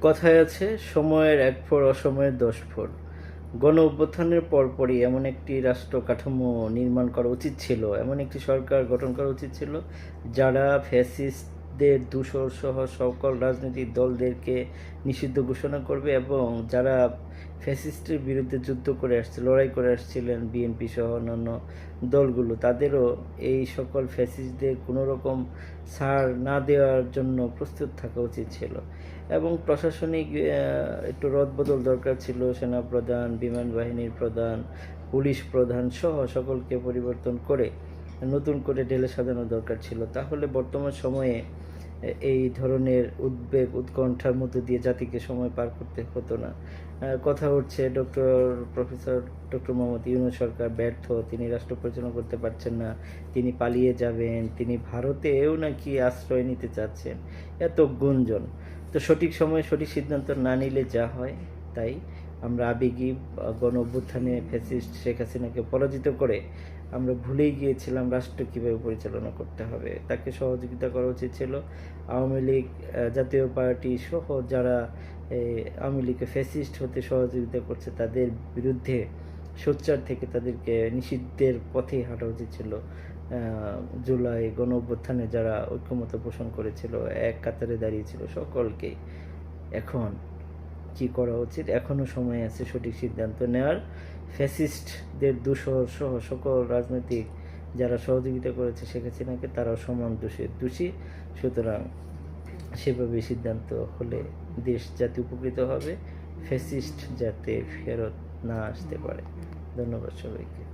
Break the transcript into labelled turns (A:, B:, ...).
A: কথায় আছে, সময়ের ১ ফোঁড় অসময়ের ১০ ফোঁড়। গণ অভ্যুত্থানের পরপরই এমন একটি রাষ্ট্র কাঠামো নির্মাণ করা উচিত ছিল, এমন একটি সরকার গঠন করা উচিত ছিল যারা ফ্যাসিস্টদের দূষরসহ সকল রাজনৈতিক দলদেরকে নিষিদ্ধ ঘোষণা করবে এবং যারা ফ্যাসিস্টের বিরুদ্ধে যুদ্ধ করে আসছে, লড়াই করে আসছিলেন বিএনপি সহ অন্যান্য দলগুলো, তাদেরও এই সকল ফ্যাসিস্টদের কোনো রকম ছাড় না দেওয়ার জন্য প্রস্তুত থাকা উচিত ছিল। এবং প্রশাসনিক একটু রদবদল দরকার ছিল। সেনাপ্রধান, বিমান বাহিনীর প্রধান, পুলিশ প্রধান সহ সকলকে পরিবর্তন করে নতুন করে ঢেলে সাজানো দরকার ছিল। তাহলে বর্তমান সময়ে এই ধরনের উদ্বেগ উৎকণ্ঠার মধ্য দিয়ে জাতিকে সময় পার করতে হতো না। কথা উঠছে প্রফেসর ডক্টর মোহাম্মদ ইউনূস সরকার ব্যর্থ, তিনি রাষ্ট্র পরিচালনা করতে পারছেন না, তিনি পালিয়ে যাবেন, তিনি ভারতেও নাকি আশ্রয় নিতে চাচ্ছেন, এত গুঞ্জন। তো সঠিক সময়ে সঠিক সিদ্ধান্ত না নিলে যা হয় তাই। আমরা আবেগী গণ অভ্যুত্থানে ফ্যাসিস্ট শেখ হাসিনাকে পরাজিত করে আমরা ভুলেই গিয়েছিলাম রাষ্ট্র কীভাবে পরিচালনা করতে হবে। তাকে সহযোগিতা করা উচিত ছিল। আওয়ামী লীগ, জাতীয় পার্টি সহ যারা আওয়ামী লীগকে ফ্যাসিস্ট হতে সহযোগিতা করছে তাদের বিরুদ্ধে সোচ্চার থেকে তাদেরকে নিষিদ্ধের পথে হাঁটা উচিত ছিল। জুলাই গণ অভ্যুত্থানে যারা ঐক্যমত্য পোষণ করেছিল, এক কাতারে দাঁড়িয়েছিল, সকলকেই। এখন কি করা উচিত? এখনও সময় আছে সঠিক সিদ্ধান্ত নেওয়ার। ফ্যাসিস্টদের দূষর সহ সকল রাজনৈতিক যারা সহযোগিতা করেছে শেখ হাসিনাকে, তারাও সমান দোষী। সুতরাং সেভাবে সিদ্ধান্ত হলে দেশ জাতি উপকৃত হবে, ফ্যাসিস্ট যাতে ফেরত না আসতে পারে। ধন্যবাদ সবাইকে।